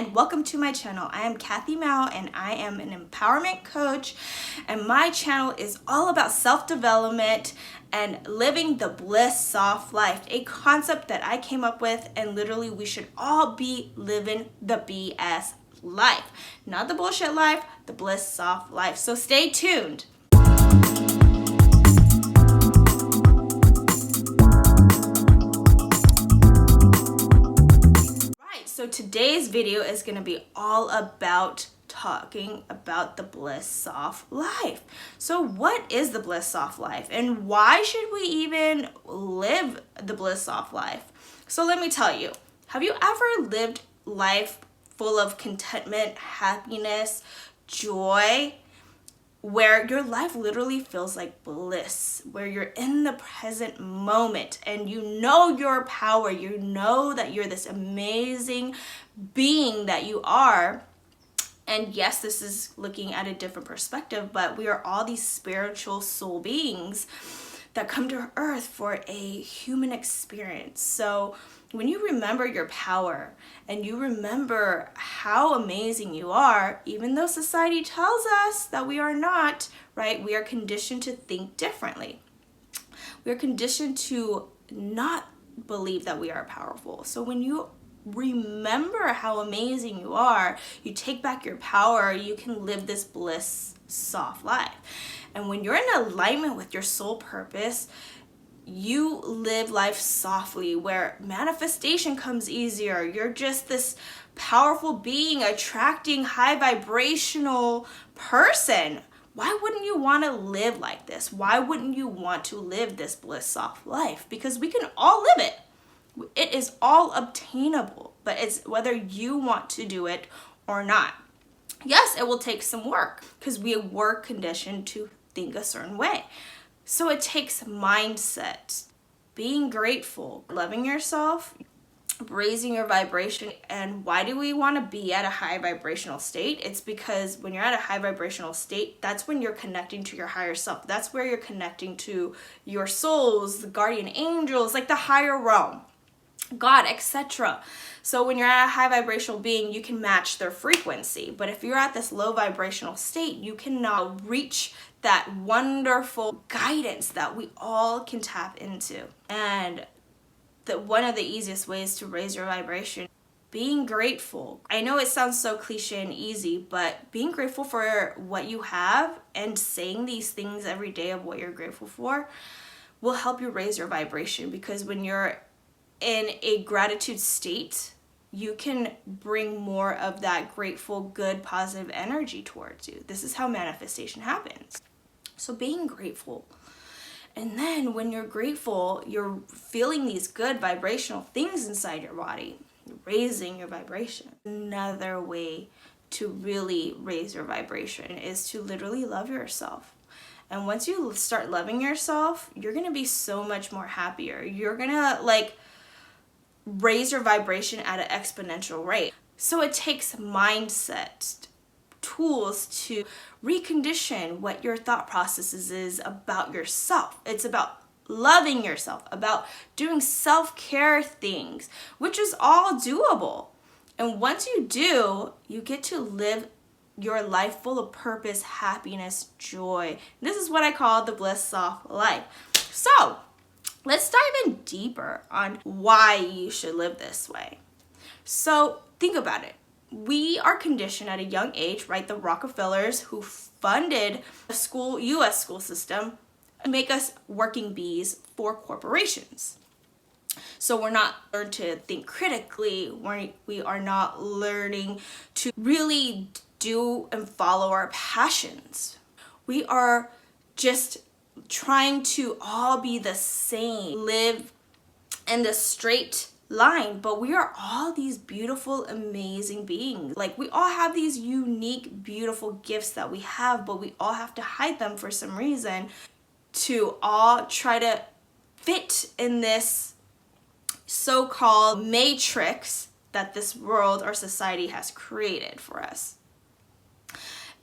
and welcome to my channel. I am Kathy Mao and I am an empowerment coach, and my channel is all about self-development and living the Bliss Soft Life, a concept that I came up with, and literally we should all be living the BS life. Not the bullshit life, the Bliss Soft Life. So stay tuned. So today's video is going to be all about talking about the Bliss Soft Life. So what is the Bliss Soft Life and why should we even live the Bliss Soft Life? So let me tell you, have you ever lived life full of contentment, happiness, joy, where your life literally feels like bliss, where you're in the present moment and you know your power, you know that you're this amazing being that you are. And yes, this is looking at a different perspective, but we are all these spiritual soul beings that come to earth for a human experience. So when you remember your power and you remember how amazing you are, even though society tells us that we are not, right? We are conditioned to think differently. We are conditioned to not believe that we are powerful. So when you remember how amazing you are, you take back your power, you can live this bliss soft life. And when you're in alignment with your soul purpose, you live life softly, where manifestation comes easier. You're just this powerful being attracting high vibrational person. Why wouldn't you want to live like this? Why wouldn't you want to live this bliss soft life? Because we can all live it. It is all obtainable, but it's whether you want to do it or not. Yes, it will take some work because we were conditioned to think a certain way. So it takes mindset, being grateful, loving yourself, raising your vibration. And why do we want to be at a high vibrational state? It's because when you're at a high vibrational state, that's when you're connecting to your higher self. That's where you're connecting to your souls, the guardian angels, like the higher realm, God, etc. So when you're at a high vibrational being, you can match their frequency. But if you're at this low vibrational state, you cannot reach that wonderful guidance that we all can tap into. And one of the easiest ways to raise your vibration, being grateful. I know it sounds so cliche and easy, but being grateful for what you have and saying these things every day of what you're grateful for will help you raise your vibration, because when you're in a gratitude state, you can bring more of that grateful, good, positive energy towards you. This is how manifestation happens. So being grateful. And then when you're grateful, you're feeling these good vibrational things inside your body, raising your vibration. Another way to really raise your vibration is to literally love yourself. And once you start loving yourself, you're going to be so much more happier. You're going to raise your vibration at an exponential rate. So it takes mindset, tools to recondition what your thought processes is about yourself. It's about loving yourself, about doing self-care things, which is all doable. And once you do, you get to live your life full of purpose, happiness, joy. This is what I call the Bliss Soft Life. So let's dive in deeper on why you should live this way. So think about it. We are conditioned at a young age, right? The Rockefellers, who funded the U.S. school system, make us working bees for corporations. So we're not learned to think critically. We are not learning to really do and follow our passions. We are just trying to all be the same, live in the straight line, but we are all these beautiful, amazing beings. We all have these unique, beautiful gifts that we have, but we all have to hide them for some reason to all try to fit in this so-called matrix that this world or society has created for us.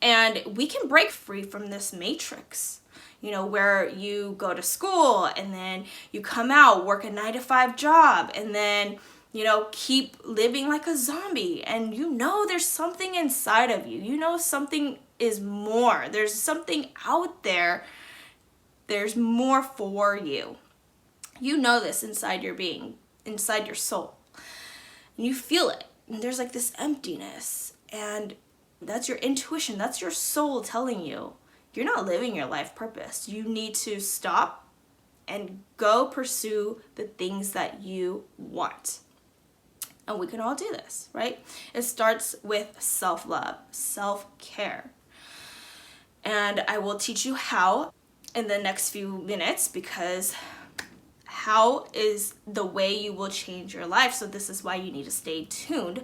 And we can break free from this matrix, where you go to school and then you come out, work a 9-to-5 job, and then keep living like a zombie, and there's something inside of you. Something is more. There's something out there. There's more for you. This inside your being, inside your soul. And you feel it. And there's like this emptiness. And that's your intuition. That's your soul telling you you're not living your life purpose. You need to stop and go pursue the things that you want. And we can all do this, right? It starts with self-love, self-care. And I will teach you how in the next few minutes, because how is the way you will change your life. So this is why you need to stay tuned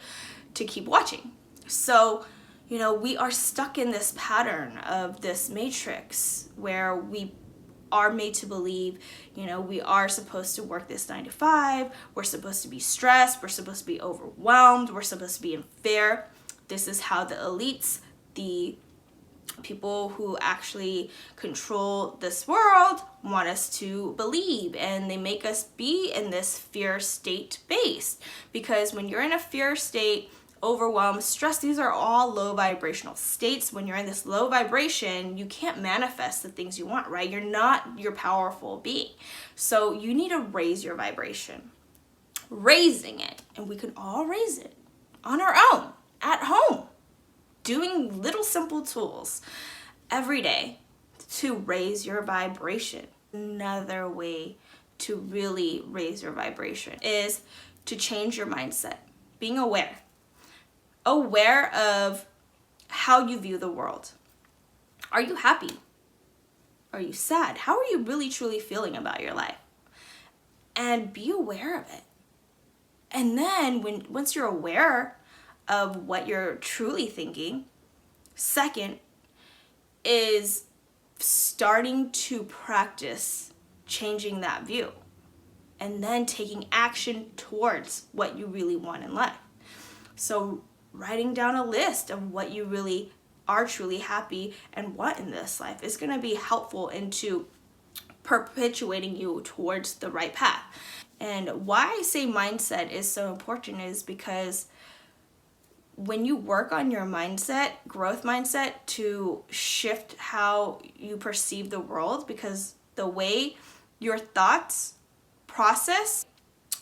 to keep watching. So, we are stuck in this pattern of this matrix where we are made to believe, we are supposed to work this 9 to 5. We're supposed to be stressed. We're supposed to be overwhelmed. We're supposed to be in fear. This is how the elites, the people who actually control this world, want us to believe, and they make us be in this fear state based. Because when you're in a fear state, overwhelm, stress, these are all low vibrational states. When you're in this low vibration, you can't manifest the things you want, right? You're not your powerful being. So you need to raise your vibration. Raising it, and we can all raise it on our own, at home, doing little simple tools every day to raise your vibration. Another way to really raise your vibration is to change your mindset, being aware of how you view the world. Are you happy? Are you sad? How are you really truly feeling about your life? And be aware of it. And then once you're aware of what you're truly thinking, second is starting to practice changing that view, and then taking action towards what you really want in life. So writing down a list of what you really are truly happy and want in this life is going to be helpful into perpetuating you towards the right path. And why I say mindset is so important is because when you work on your mindset, growth mindset, to shift how you perceive the world, because the way your thoughts process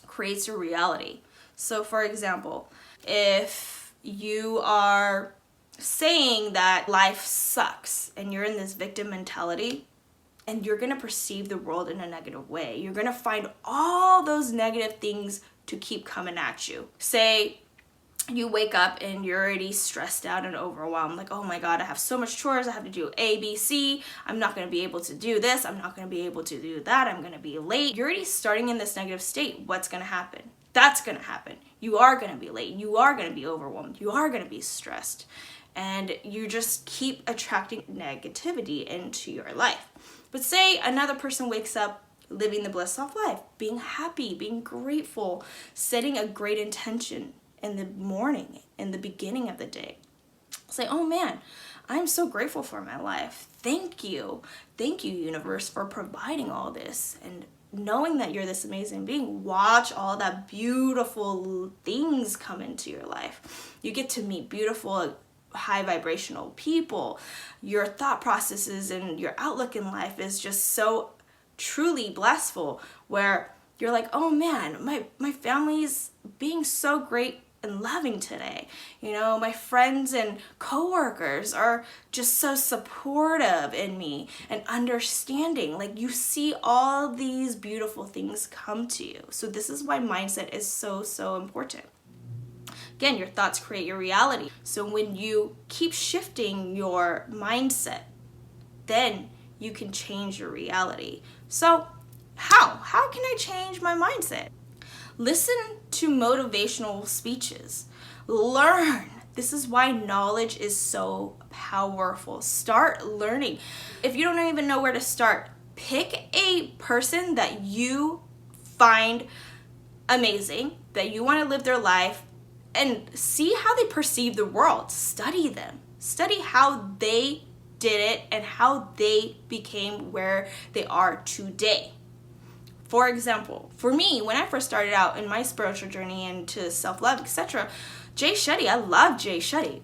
creates your reality. So for example, if you are saying that life sucks and you're in this victim mentality, and you're going to perceive the world in a negative way, you're going to find all those negative things to keep coming at you. Say you wake up and you're already stressed out and overwhelmed, like, oh my God, I have so much chores, I have to do A, B, C, I'm not going to be able to do this, I'm not going to be able to do that, I'm going to be late. You're already starting in this negative state. What's going to happen? That's going to happen. You are going to be late. You are going to be overwhelmed. You are going to be stressed. And you just keep attracting negativity into your life. But say another person wakes up living the Bliss Soft Life, being happy, being grateful, setting a great intention in the morning, in the beginning of the day. Say, oh man, I'm so grateful for my life. Thank you. Thank you, universe, for providing all this. And knowing that you're this amazing being, watch all that beautiful things come into your life. You get to meet beautiful, high vibrational people. Your thought processes and your outlook in life is just so truly blissful, where you're like, oh man, my family's being so great and loving today. My friends and coworkers are just so supportive in me and understanding. Like, you see all these beautiful things come to you. So this is why mindset is so, so important. Again, your thoughts create your reality. So when you keep shifting your mindset, then you can change your reality. So how can I change my mindset? Listen to motivational speeches. Learn. This is why knowledge is so powerful. Start learning. If you don't even know where to start, pick a person that you find amazing, that you want to live their life, and see how they perceive the world. Study them. Study how they did it and how they became where they are today. For example, for me, when I first started out in my spiritual journey into self-love, etc., Jay Shetty, I love Jay Shetty.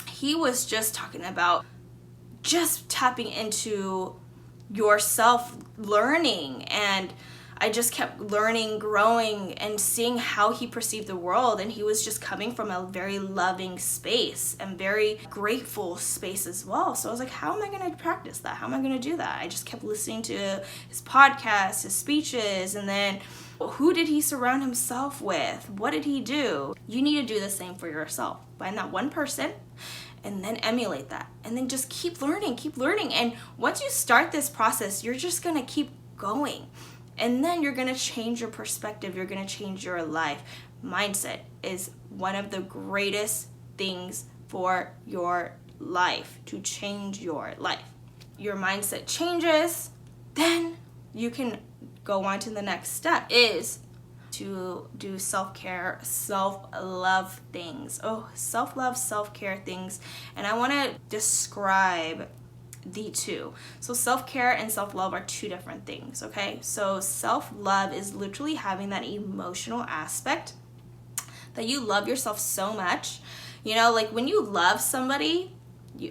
He was just talking about just tapping into yourself, learning, and I just kept learning, growing, and seeing how he perceived the world. And he was just coming from a very loving space and very grateful space as well. So I was like, how am I going to practice that? How am I going to do that? I just kept listening to his podcasts, his speeches, and then who did he surround himself with? What did he do? You need to do the same for yourself. Find that one person and then emulate that. And then just keep learning, keep learning. And once you start this process, you're just going to keep going. And then you're going to change your perspective. You're going to change your life. Mindset is one of the greatest things for your life, to change your life. Your mindset changes, then you can go on to the next step, is to do self-care, self-love things. Oh, self-love, self-care things. And I want to describe the two. So self-care and self-love are two different things, okay? So self-love is literally having that emotional aspect that you love yourself so much. You know, like when you love somebody,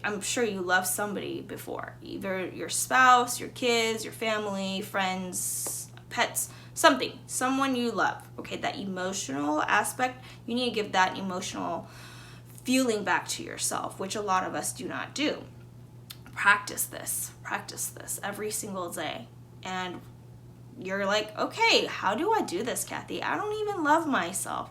I'm sure you love somebody before, either your spouse, your kids, your family, friends, pets, someone you love, okay? That emotional aspect, you need to give that emotional feeling back to yourself, which a lot of us do not do. Practice this every single day. And you're like, okay, how do I do this, Kathy? I don't even love myself.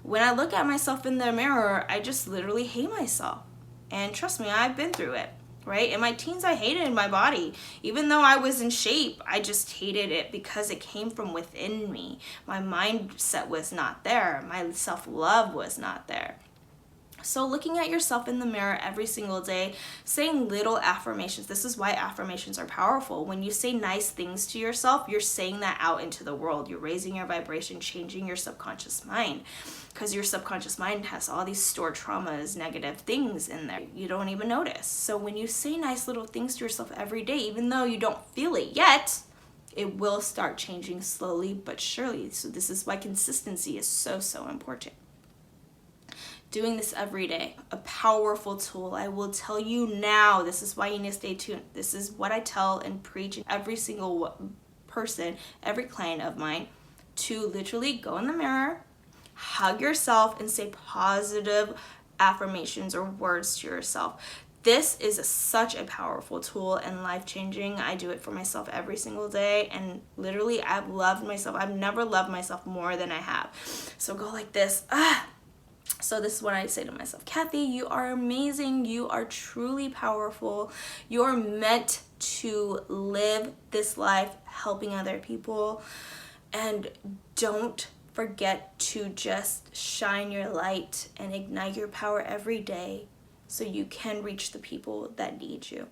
When I look at myself in the mirror, I just literally hate myself. And trust me, I've been through it, right? In my teens, I hated my body. Even though I was in shape, I just hated it because it came from within me. My mindset was not there. My self-love was not there. So looking at yourself in the mirror every single day, saying little affirmations. This is why affirmations are powerful. When you say nice things to yourself, you're saying that out into the world. You're raising your vibration, changing your subconscious mind, because your subconscious mind has all these stored traumas, negative things in there. You don't even notice. So when you say nice little things to yourself every day, even though you don't feel it yet, it will start changing slowly but surely. So this is why consistency is so, so important. Doing this every day, a powerful tool. I will tell you now, this is why you need to stay tuned. This is what I tell and preach every single person, every client of mine, to literally go in the mirror, hug yourself, and say positive affirmations or words to yourself. This is such a powerful tool and life-changing. I do it for myself every single day, and literally I've loved myself. I've never loved myself more than I have. So go like this. So this is what I say to myself. Kathy, you are amazing. You are truly powerful. You're meant to live this life helping other people. And don't forget to just shine your light and ignite your power every day so you can reach the people that need you.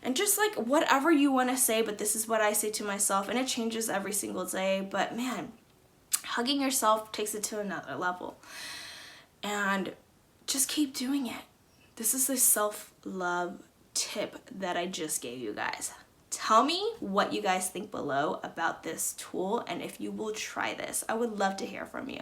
And just like whatever you want to say, but this is what I say to myself, and it changes every single day. But man, hugging yourself takes it to another level. And just keep doing it. This is the self-love tip that I just gave you guys. Tell me what you guys think below about this tool and if you will try this. I would love to hear from you.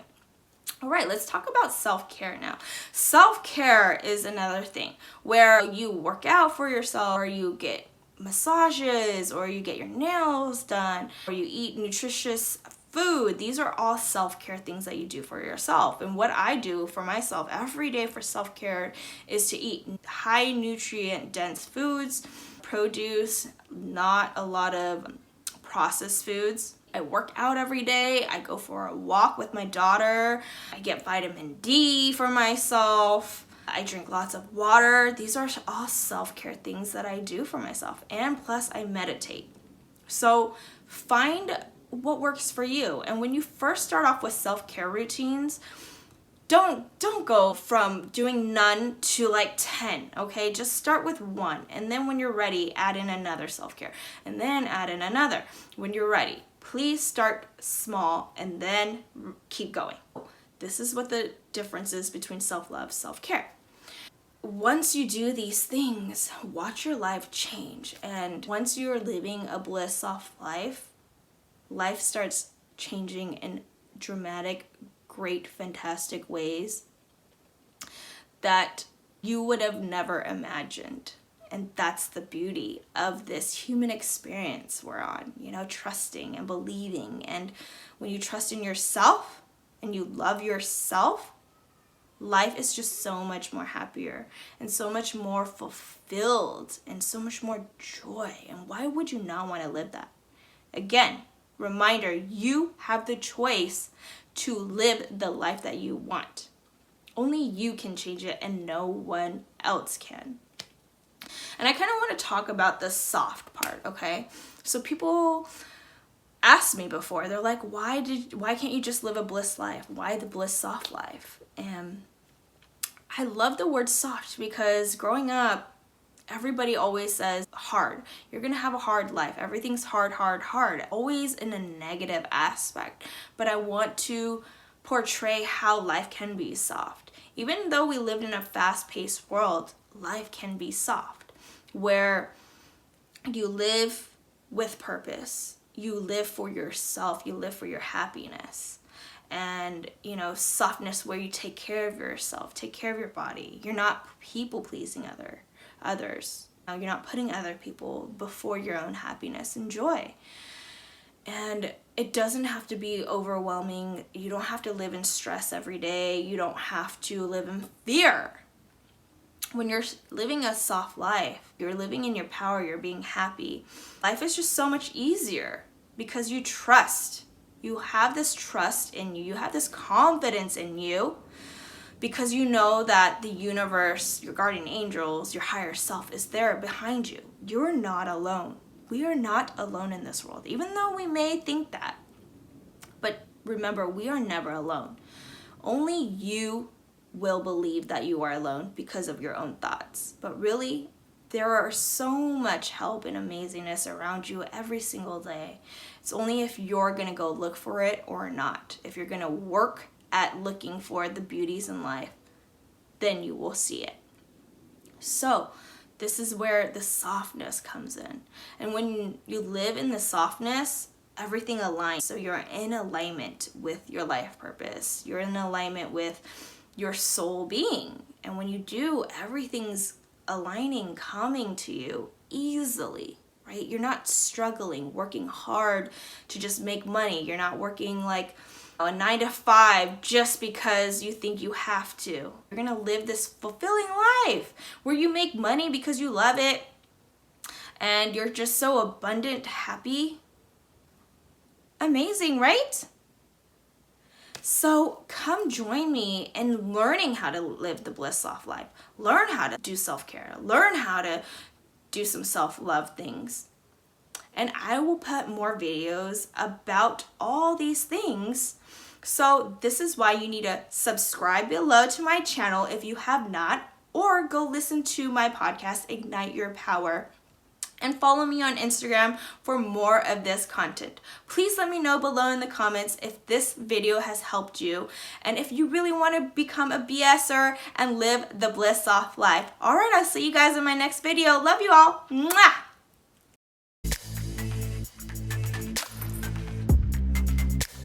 All right, let's talk about self-care now. Self-care is another thing where you work out for yourself, or you get massages, or you get your nails done, or you eat nutritious food. These are all self-care things that you do for yourself. And what I do for myself every day for self-care is to eat high nutrient dense foods, produce, not a lot of processed foods. I work out every day. I go for a walk with my daughter. I get vitamin D for myself. I drink lots of water. These are all self-care things that I do for myself. And plus I meditate. So find what works for you. And when you first start off with self-care routines, don't go from doing none to like 10, okay? Just start with one. And then when you're ready, add in another self-care. And then add in another when you're ready. Please start small and then keep going. This is what the difference is between self-love, self-care. Once you do these things, watch your life change. And once you're living a Bliss Soft Life, life starts changing in dramatic, great, fantastic ways that you would have never imagined. And that's the beauty of this human experience we're on, trusting and believing. And when you trust in yourself and you love yourself, life is just so much more happier and so much more fulfilled and so much more joy. And why would you not want to live that? Again, reminder, you have the choice to live the life that you want. Only you can change it and no one else can. And I kind of want to talk about the soft part, okay? So people asked me before, they're like, why can't you just live a bliss life? Why the bliss soft life? And I love the word soft because growing up, everybody always says hard. You're going to have a hard life. Everything's hard, hard, hard. Always in a negative aspect. But I want to portray how life can be soft. Even though we lived in a fast-paced world, life can be soft, where you live with purpose. You live for yourself. You live for your happiness. And, softness where you take care of yourself, take care of your body. You're not people-pleasing others. You're not putting other people before your own happiness and joy. And it doesn't have to be overwhelming. You don't have to live in stress every day. You don't have to live in fear. When you're living a soft life, you're living in your power, you're being happy. Life is just so much easier because you trust. You have this trust in you. You have this confidence in you because you know that the universe, your guardian angels, your higher self is there behind you. You're not alone. We are not alone in this world, even though we may think that. But remember, we are never alone. Only you will believe that you are alone because of your own thoughts. But really, there are so much help and amazingness around you every single day. It's only if you're going to go look for it or not. If you're going to work at looking for the beauties in life, then you will see it. So, this is where the softness comes in. And when you live in the softness, everything aligns. So you're in alignment with your life purpose. You're in alignment with your soul being. And when you do, everything's aligning, coming to you easily, right? You're not struggling, working hard to just make money. You're not working like a 9-to-5 just because you think you have to. You're gonna live this fulfilling life where you make money because you love it and you're just so abundant, happy. Amazing, right? So come join me in learning how to live the Bliss Soft Life. Learn how to do self-care. Learn how to do some self-love things. And I will put more videos about all these things. So this is why you need to subscribe below to my channel if you have not, or go listen to my podcast, Ignite Your Power, and follow me on Instagram for more of this content. Please let me know below in the comments if this video has helped you and if you really want to become a BSer and live the Bliss Soft Life. All right, I'll see you guys in my next video. Love you all. Mwah!